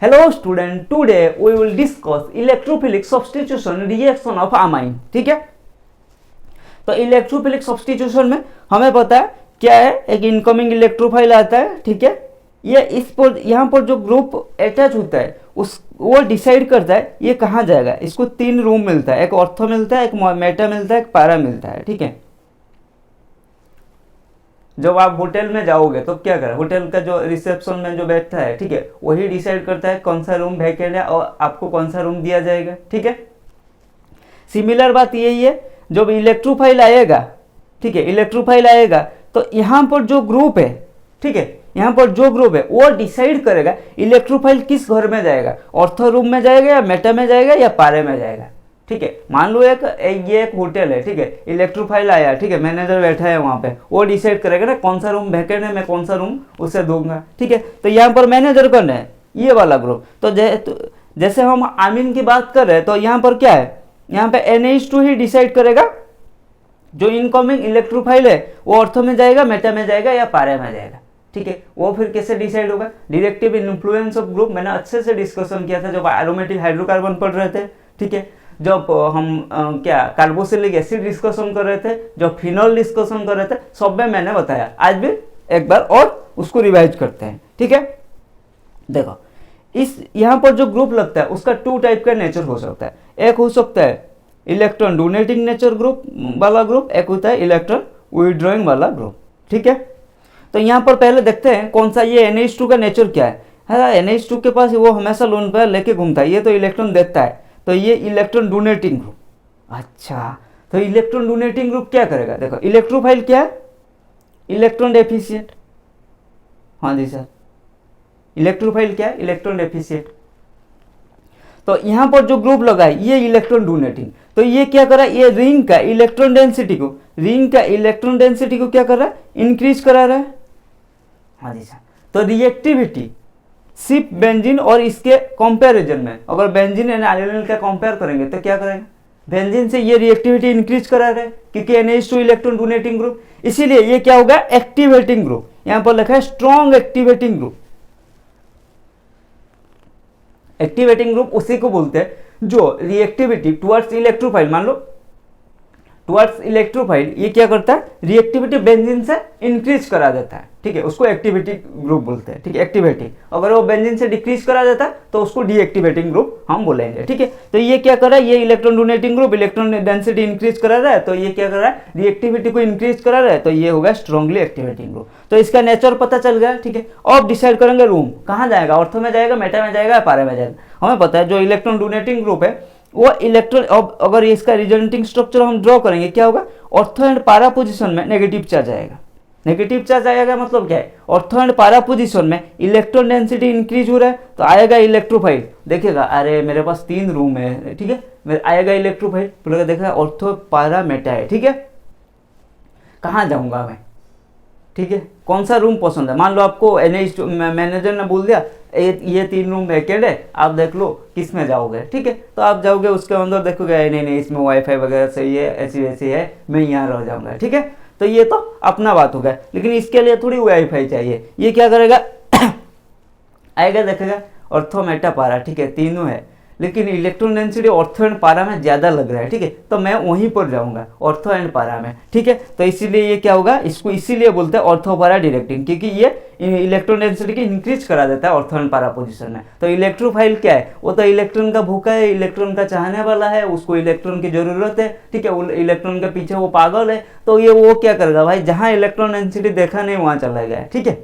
Hello student, today we will discuss electrophilic substitution reaction of amine. ठीक है, तो electrophilic substitution में हमें पता है क्या है, एक इनकमिंग इलेक्ट्रोफाइल आता है। ठीक है, ये इस पर यहाँ पर जो ग्रुप अटैच होता है उस वो डिसाइड करता है ये कहाँ जाएगा। इसको तीन रूम मिलता है, एक ऑर्थो मिलता है, एक मेटा मिलता है, एक पैरा मिलता है। ठीक है, जब आप होटल में जाओगे तो क्या करें, होटल का जो रिसेप्शन में जो बैठता है, ठीक है, वही डिसाइड करता है कौन सा रूम वैकेंट है और आपको कौन सा रूम दिया जाएगा। ठीक है, सिमिलर बात यही है, जब इलेक्ट्रोफाइल आएगा, ठीक है, इलेक्ट्रोफाइल आएगा तो यहाँ पर जो ग्रुप है, ठीक है, यहाँ पर जो ग्रुप है वो डिसाइड करेगा इलेक्ट्रोफाइल किस घर में जाएगा, ऑर्थो रूम में जाएगा या मेटा में जाएगा या पारे में जाएगा। ठीक है, मान लो ये एक होटल है, ठीक है, इलेक्ट्रोफाइल आया, ठीक है, मैनेजर बैठा है वहाँ पे, वो डिसाइड करेगा ना कौन सा रूम वैकेंट है, मैं कौन सा रूम उसे दूंगा। ठीक है, तो यहाँ पर मैनेजर कौन है, ये वाला ग्रुप। तो जैसे हम आमीन की बात कर रहे हैं तो यहाँ पर क्या है, यहाँ पे NH2 ही डिसाइड करेगा जो इनकमिंग इलेक्ट्रोफाइल है वो ऑर्थो में जाएगा, मेटा में जाएगा या पारे में जाएगा। ठीक है, वो फिर कैसे डिसाइड होगा, डायरेक्टिव इन्फ्लुएंस ऑफ ग्रुप मैंने अच्छे से डिस्कशन किया था जब एरोमेटिक हाइड्रोकार्बन पढ़ रहे थे। ठीक है, जब हम क्या कार्बोक्सिलिक एसिड डिस्कशन कर रहे थे, जब फिनॉल डिस्कशन कर रहे थे, सब में मैंने बताया। आज भी एक बार और उसको रिवाइज करते हैं। ठीक है, देखो इस यहाँ पर जो ग्रुप लगता है उसका टू टाइप का नेचर हो सकता है। एक हो सकता है इलेक्ट्रॉन डोनेटिंग नेचर ग्रुप वाला ग्रुप, एक होता है इलेक्ट्रॉन विड्रॉइंग वाला ग्रुप। ठीक है, तो यहाँ पर पहले देखते हैं कौन सा ये NH2 का नेचर क्या है। NH2 के पास वो हमेशा लोन पर लेके घूमता है, ये तो इलेक्ट्रॉन देता है, तो ये इलेक्ट्रॉन डोनेटिंग ग्रुप। अच्छा, तो इलेक्ट्रॉन डोनेटिंग ग्रुप क्या करेगा, देखो इलेक्ट्रोफाइल क्या है, इलेक्ट्रॉन डेफिशिएंट। हाँ जी सर, इलेक्ट्रोफाइल क्या है, इलेक्ट्रॉन डेफिशिएंट। तो यहाँ पर जो ग्रुप लगा है ये इलेक्ट्रॉन डोनेटिंग, तो ये क्या कर रहा है, ये रिंग का इलेक्ट्रॉन डेंसिटी को क्या कर रहा है, इंक्रीज करा रहा है। हाँ जी सर, तो रिएक्टिविटी सिर्फ बेंजीन और इसके कंपैरिजन में, अगर बेंजीन एंड एल्यूमिनियम का कंपेयर करेंगे तो क्या करेंगे, बेंजीन से ये रिएक्टिविटी इंक्रीज करा रहा है क्योंकि NH2 इलेक्ट्रॉन डोनेटिंग ग्रुप, इसीलिए ये क्या होगा, एक्टिवेटिंग ग्रुप। यहां पर लिखा है strong activating group. Activating group उसी को बोलते हैं जो रिएक्टिविटी टुवर्ड्स इलेक्ट्रोफाइल, मान लो टुवर्ड्स इलेक्ट्रोफाइल, ये क्या करता है, रिएक्टिविटी बेंजीन से इंक्रीज करा देता है। ठीक है, उसको एक्टिविटी ग्रुप बोलते हैं। ठीक है, एक्टिवेटिंग। अगर वो बेंजीन से डिक्रीज करा देता है तो उसको डीएक्टिवेटिंग ग्रुप हम बोलेंगे। ठीक है, तो ये क्या कर रहा है, ये electron donating group electron density increase करा रहा है, तो ये क्या कर रहा है, रिएक्टिविटी को इंक्रीज करा रहा है, तो ये होगा स्ट्रांगली एक्टिवेटिंग ग्रुप। तो इसका नेचर पता चल गया। ठीक है, अब डिसाइड करेंगे रूम कहाँ जाएगा, ऑर्थो में जाएगा, मेटा में जाएगा, पारा में जाएगा। हमें पता है जो इलेक्ट्रॉन डोनेटिंग ग्रुप है वो इलेक्ट्रॉन, अब अगर इसका रिजल्टिंग स्ट्रक्चर हम ड्रॉ करेंगे क्या होगा, ऑर्थो एंड पारा पोजीशन में नेगेटिव चार्ज आएगा। नेगेटिव चार्ज आएगा मतलब क्या है, ऑर्थो एंड पारा पोजीशन में इलेक्ट्रॉन डेंसिटी इंक्रीज हो रहा है तो आएगा इलेक्ट्रोफाइल, देखेगा अरे मेरे पास तीन रूम है, ठीक है, आएगा इलेक्ट्रोफाइल, बोलेगा देखा ऑर्थो पारा मेटा है, ठीक है, कहाँ जाऊंगा मैं, ठीक है, कौन सा रूम पसंद है। मान लो आपको NH2 मैनेजर ने बोल दिया ये तीन रूम वैकेंट है, आप देख लो किस में जाओगे। ठीक है, तो आप जाओगे उसके अंदर देखोगे नहीं इसमें वाईफाई वगैरह सही है, ऐसी वैसी है, मैं यहाँ रह जाऊंगा। ठीक है, तो ये तो अपना बात हो गया, लेकिन इसके लिए थोड़ी वाईफाई चाहिए। ये क्या करेगा आएगा देखेगा ऑर्थो मेटा पारा, ठीक है, तीनों है, लेकिन इलेक्ट्रॉन डेंसिटी ऑर्थो एंड पारा में ज़्यादा लग रहा है। ठीक है, तो मैं वहीं पर जाऊंगा ऑर्थो एंड पारा में। ठीक है, तो इसीलिए ये क्या होगा, इसको इसीलिए बोलते हैं ऑर्थो पारा डायरेक्टिंग, क्योंकि ये इलेक्ट्रॉन डेंसिटी की इंक्रीज करा देता है ऑर्थो एंड पारा पोजीशन में। तो इलेक्ट्रोफाइल क्या है, वो तो इलेक्ट्रॉन का भूखा है, इलेक्ट्रॉन का चाहने वाला है, उसको इलेक्ट्रॉन की जरूरत है। ठीक है, इलेक्ट्रॉन के पीछे वो पागल है, तो ये वो क्या करेगा भाई, जहाँ इलेक्ट्रॉन डेंसिटी देखा नहीं वहाँ चला गया। ठीक है,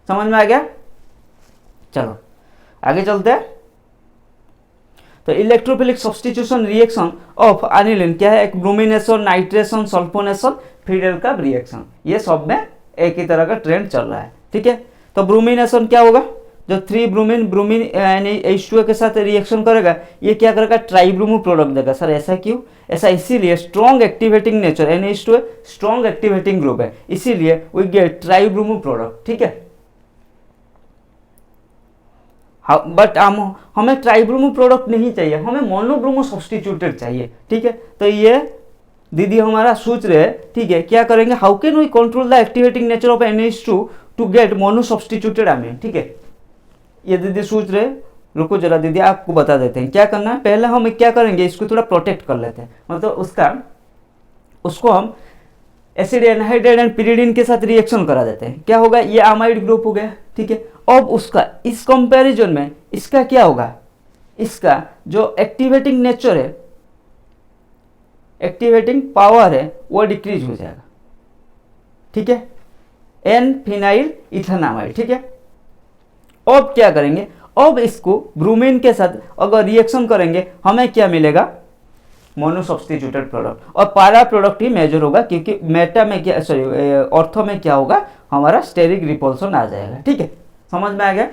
समझ में आ गया। चलो आगे चलते हैं। तो electrophilic substitution reaction of aniline क्या है, एक ब्रोमिनेशन, नाइट्रेशन, सल्फोनेशन, फ्रीडेल का रिएक्शन, ये सब में एक ही तरह का ट्रेंड चल रहा है। ठीक है, तो ब्रोमिनेशन क्या होगा, जो 3 ब्रोमीन H2O के साथ रिएक्शन करेगा, ये क्या करेगा, ट्राइब्रोमो प्रोडक्ट देगा। सर ऐसा क्यों, ऐसा इसीलिए strong activating nature, NH2 strong activating group है, इसीलिए वी गेट ट्राइब्रोमो प्रोडक्ट। ठीक है, बट हमें ट्राइब्रोमो प्रोडक्ट नहीं चाहिए, हमें मोनोब्रोमो सब्स्टिट्यूटेड चाहिए। ठीक है, तो ये दीदी हमारा सोच रहे हैं। ठीक है, क्या करेंगे, how can we control the activating nature of NH2 to get mono substituted amine. ठीक है, ये दीदी सोच रहे रुको जरा दीदी आपको बता देते हैं क्या करना है। पहले हम क्या करेंगे, इसको थोड़ा प्रोटेक्ट कर लेते हैं, मतलब उसको हम एसिड एनहाइड्राइड एंड पिरिडीन के साथ रिएक्शन करा देते हैं। क्या होगा, ये अमाइड ग्रुप हो गया, ठीक है। अब उसका इस कंपैरिजन में इसका क्या होगा, इसका जो एक्टिवेटिंग नेचर है, एक्टिवेटिंग पावर है, वो डिक्रीज हो जाएगा, ठीक है, एन फिनाइल इथेनामाइड, ठीक है। अब क्या करेंगे, अब इसको ब्रोमीन के साथ अगर रिएक्शन करेंगे हमें क्या मिलेगा, मोनो सब्सटीट्यूटेड प्रोडक्ट, और पारा प्रोडक्ट ही मेजर होगा, क्योंकि मेटा में क्या, सॉरी ऑर्थो में क्या होगा, हमारा स्टेरिक रिपल्सन आ जाएगा, ठीक है। समझ में आ गया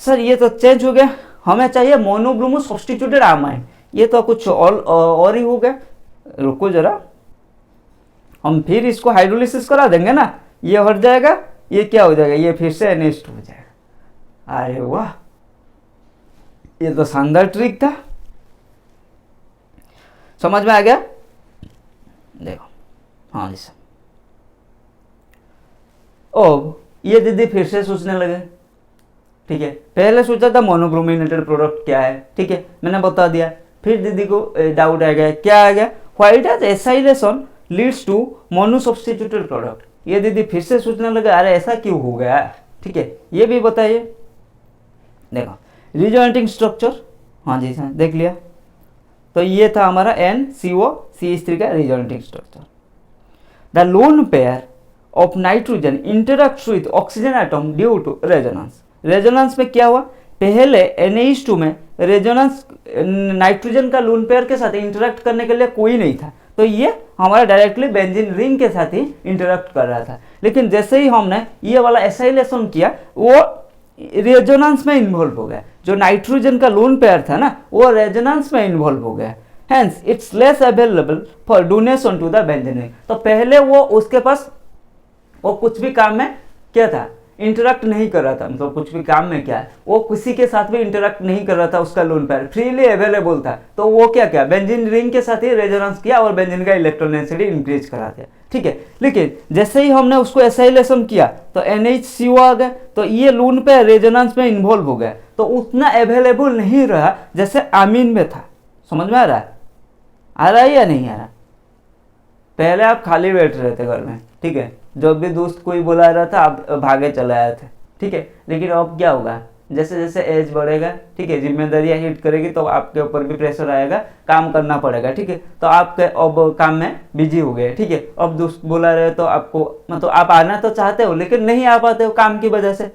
सर, ये तो चेंज हो गया, हमें चाहिए मोनोब्रोमो सब्सटीट्यूटेड आमाइन, ये तो कुछ और ही हो गया। रुको जरा, हम फिर इसको हाइड्रोलिसिस करा देंगे ना, ये हट जाएगा, ये क्या हो जाएगा, ये फिर से NH2 हो जाएगा। अरे वाह, ये तो शानदार ट्रिक था, समझ में आ गया। देखो हाँ जी सर, अब ये दीदी फिर से सोचने लगे, ठीक है। पहले सोचा था मोनोब्रोमिनेटेड प्रोडक्ट क्या है, ठीक है, मैंने बता दिया। फिर दीदी को डाउट आ गया, क्या आ गया, why does acylation leads to mono substituted product. ये दीदी फिर से सोचने लगे, अरे ऐसा क्यों हो गया, ठीक है, ये भी बताइए। देखो रिजॉइंटिंग स्ट्रक्चर, हाँ जी सर देख लिया, तो ये था हमारा NCO-CH3 का resonating structure. The lone pair of nitrogen interacts with oxygen atom due to resonance. Resonance में क्या हुआ, पहले NH2 में रेजोनेंस नाइट्रोजन का लोन पेयर के साथ इंटरैक्ट करने के लिए कोई नहीं था, तो ये हमारा डायरेक्टली बेंजीन रिंग के साथ ही इंटरैक्ट कर रहा था। लेकिन जैसे ही हमने ये वाला एसाइलेशन किया, वो रेजोनेंस में इन्वॉल्व हो गया, जो नाइट्रोजन का लोन पेयर था ना, वो रेजोनेंस में इन्वॉल्व हो गया, hence it's less available for donation to the benzene ring. तो पहले वो उसके पास वो कुछ भी काम में क्या था, इंटरैक्ट नहीं कर रहा था, मतलब कुछ भी काम में क्या है, वो किसी के साथ भी इंटरैक्ट नहीं कर रहा था, उसका लोन पेयर फ्रीली अवेलेबल था, तो वो क्या बेंजीन रिंग के साथ ही रेजोनेंस किया और बेंजीन का इलेक्ट्रोनेसिटी इंक्रीज करा दिया, ठीक है। लेकिन जैसे ही हमने उसको एसाइलेशन किया तो NHCO आ गया, तो ये लोन पेयर रेजोनेंस में इन्वॉल्व हो गया, तो उतना अवेलेबल नहीं रहा जैसे आमीन में था। समझ में आ रहा है या नहीं आ रहा। पहले आप खाली बैठ रहे थे घर में, ठीक है, जब भी दोस्त कोई बुला रहा था आप भागे चले आए थे, ठीक है। लेकिन अब क्या होगा, जैसे जैसे एज बढ़ेगा, ठीक है, जिम्मेदारियां हिट करेगी तो आपके ऊपर भी प्रेशर आएगा, काम करना पड़ेगा, ठीक है। तो आपके अब काम में बिजी हो गए, ठीक है। अब दोस्त बुला रहे तो आपको, मतलब आप आना तो चाहते हो लेकिन नहीं आ पाते हो काम की वजह से,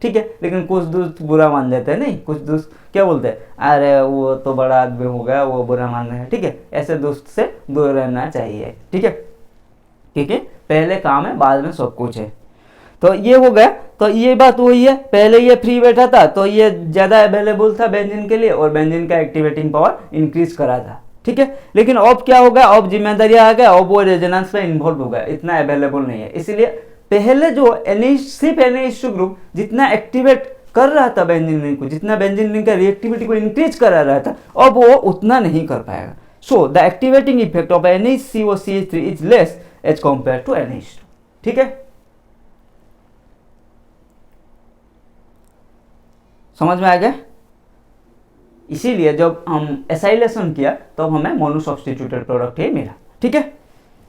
ठीक है। लेकिन कुछ दोस्त बुरा मान लेते हैं, नहीं कुछ दोस्त क्या बोलते हैं, अरे वो तो बड़ा आदमी हो गया, वो बुरा मान रहे हैं, ठीक है। ऐसे दोस्त से दूर रहना चाहिए, ठीक है, क्योंकि पहले काम है बाद में सब कुछ है। तो ये हो गया, तो ये बात वही है, पहले ये फ्री बैठा था तो ये ज़्यादा अवेलेबल था बेंजीन के लिए और बेंजीन का एक्टिवेटिंग पावर इंक्रीज करा था, ठीक है। लेकिन अब क्या हो गया, अब जिम्मेदारी आ गया, अब वो रेजोनेंस में इन्वॉल्व हो गया, इतना अवेलेबल नहीं है। इसीलिए पहले जो सिर्फ NH2 ग्रुप जितना एक्टिवेट कर रहा था बेंजीन रिंग को, जितना बेंजीन रिंग का रिएक्टिविटी को इंक्रीज करा रहा था, अब वो उतना नहीं कर पाएगा। So the activating effect of NHCO-CH3 is less as compare to NH2, ठीक है। समझ में आ गया। इसीलिए जब हम एसाइलेशन किया तो हमें मोनो सब्सटीट्यूटेड प्रोडक्ट ही मिला, ठीक है।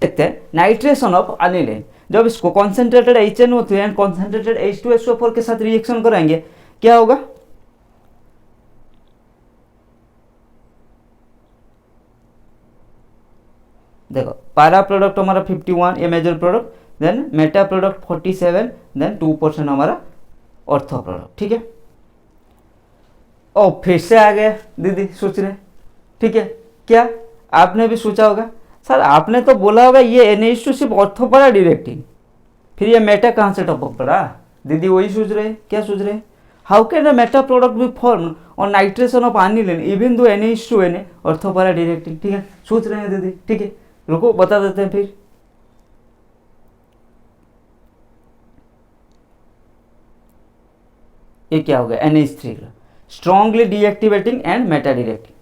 देखते हैं नाइट्रेशन ऑफ अनिलीन, जब इसको concentrated HNO3 and concentrated H2SO4 के साथ रिएक्शन कराएंगे क्या होगा, देखो पारा प्रोडक्ट हमारा 51, ये major product, then meta product 47, then 2% हमारा ऑर्थो प्रोडक्ट, ठीक है। और फिर से आ गए दीदी सोच रहे, ठीक है, क्या आपने भी सोचा होगा, सर आपने तो बोला होगा ये NH2 सिर्फ ऑर्थो पड़ा डायरेक्टिंग, फिर ये मेटा कहाँ से टॉपअप पड़ा। दीदी वही सोच रहे, क्या सोच रहे, how can a meta product be form और nitration of aniline even though NH2 है ऑर्थो पड़ा डायरेक्टिंग, ठीक है, सोच रहे हैं दीदी, ठीक है। रुको बता देते हैं फिर, ये क्या हो गया NH3 का strongly deactivating and Meta directing.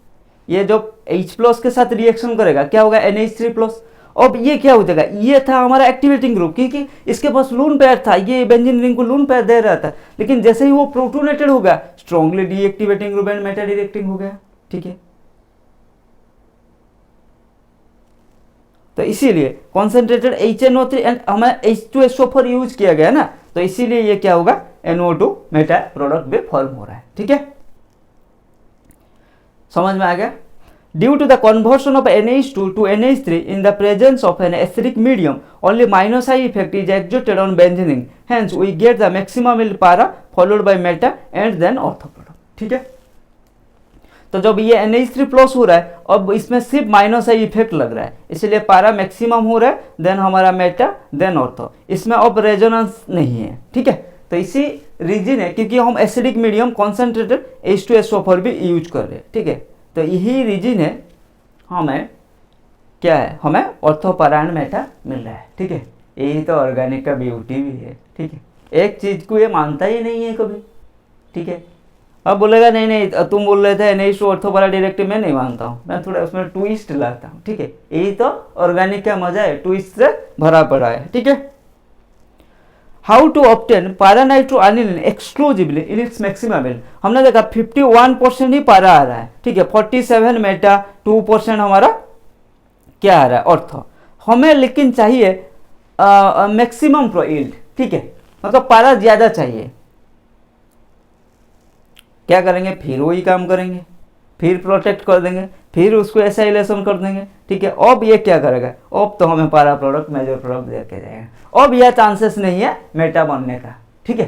ये जो H+ के साथ रिएक्शन करेगा क्या होगा NH3+, अब ये क्या हो जाएगा, ये था हमारा एक्टिवेटिंग ग्रुप, क्योंकि इसके पास लोन पेयर था, ये बेंजीन रिंग को लोन पेयर दे रहा था, लेकिन जैसे ही वो प्रोटोनेटेड हो गया strongly deactivating group and Meta directing हो गया। ठीक है, तो इसीलिए कॉन्सेंट्रेटेड HNO3 एंड हमें H2SO4 यूज किया गया ना, तो इसीलिए ये क्या होगा, NO2 मेटा प्रोडक्ट भी फॉर्म हो रहा है। ठीक है, समझ में आ गया। Due to the conversion of NH2 to NH3 in the presence of an acidic medium, only minus I effect is exerted on benzene, hence we get the maximum yield para followed by meta and then ortho product। ठीक है, तो जब ये NH3 plus हो रहा है, अब इसमें सिर्फ माइनस आई इफेक्ट लग रहा है, इसलिए पारा मैक्सिमम हो रहा है, देन हमारा मेटा, देन ऑर्थो, इसमें अब रेजोनेंस नहीं है। ठीक है, तो इसी रीजन है क्योंकि हम एसिडिक मीडियम कॉन्सेंट्रेटेड H2SO4 भी यूज कर रहे हैं। ठीक है, तो यही रीजन है हमें क्या है, हमें ऑर्थोपारा मेटा मिल रहा है। ठीक है, यही तो ऑर्गेनिक का ब्यूटी भी है। ठीक है, एक चीज को ये मानता ही नहीं है कभी। ठीक है, अब बोलेगा नहीं नहीं तुम बोल रहे थे NH2 ऑर्थोपारा डायरेक्टिव, मैं नहीं मानता हूँ, मैं थोड़ा उसमें ट्विस्ट लाता हूँ। ठीक है, यही तो ऑर्गेनिक का मजा है, ट्विस्ट से भरा पड़ा है। ठीक है, हाउ टू ऑब्टेन पारा nitro aniline exclusively in its maximum yield, हमने देखा 51% ही पारा आ रहा है। ठीक है, 47 मेटा, 2% हमारा क्या आ रहा है, ऑर्थो। हमें लेकिन चाहिए मैक्सिमम प्रो यील्ड। ठीक है, मतलब पारा ज्यादा चाहिए, क्या करेंगे, फिर वही काम करेंगे, फिर प्रोटेक्ट कर देंगे, फिर उसको एसाइलेशन कर देंगे। ठीक है, अब ये क्या करेगा, अब तो हमें पारा प्रोडक्ट मेजर प्रोडक्ट दे के जाएगा, अब यह चांसेस नहीं है मेटा बनने का। ठीक है,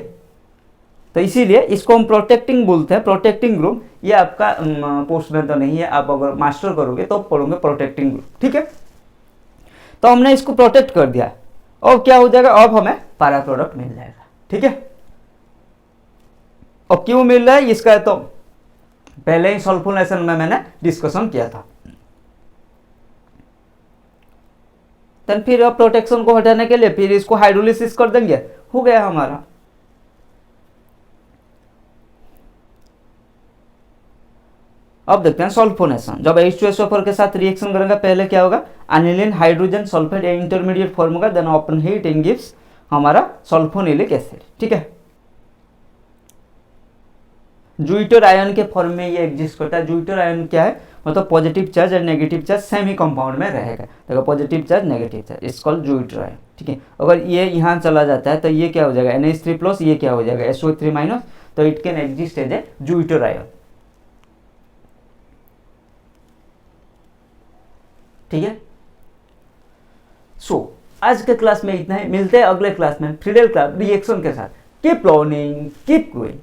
तो इसीलिए इसको हम प्रोटेक्टिंग बोलते हैं, प्रोटेक्टिंग ग्रुप। ये आपका पोस्ट में तो नहीं है, आप अगर मास्टर करोगे तो पढ़ोगे प्रोटेक्टिंग ग्रुप। ठीक है, तो हमने इसको प्रोटेक्ट कर दिया, अब क्या हो जाएगा, अब हमें पारा प्रोडक्ट मिल जाएगा। ठीक है, और क्यों मिल रहा है इसका तो पहले ही सल्फोनेशन में मैंने डिस्कशन किया था। देन फिर अब प्रोटेक्शन को हटाने के लिए फिर इसको हाइड्रोलिसिस कर देंगे, हो गया हमारा। अब देखते हैं सल्फोनेशन, जब H2SO4 के साथ रिएक्शन करेंगे पहले क्या होगा, aniline hydrogen sulphate intermediate form होगा, देन ओपन हीटिंग गिव्स हमारा सल्फोनिलिक एसिड। ठीक है, ज्यूइटर आयन के फॉर्म में ये एग्जिस्ट करता है। ज्यूइटर आयन क्या है, मतलब पॉजिटिव चार्ज और नेगेटिव चार्ज सेम ही कंपाउंड में रहेगा। देखो positive charge negative charge, it's called zwitterion. ठीक है, अगर ये यहाँ चला जाता है तो ये क्या हो जाएगा, NH3 प्लस, ये क्या हो जाएगा SO3 माइनस, तो it can exist as a zwitterion. ठीक है, सो आज के क्लास में इतना ही, मिलते हैं अगले क्लास में फ्रीडेल क्लास रिएक्शन के साथ। Keep learning, keep going.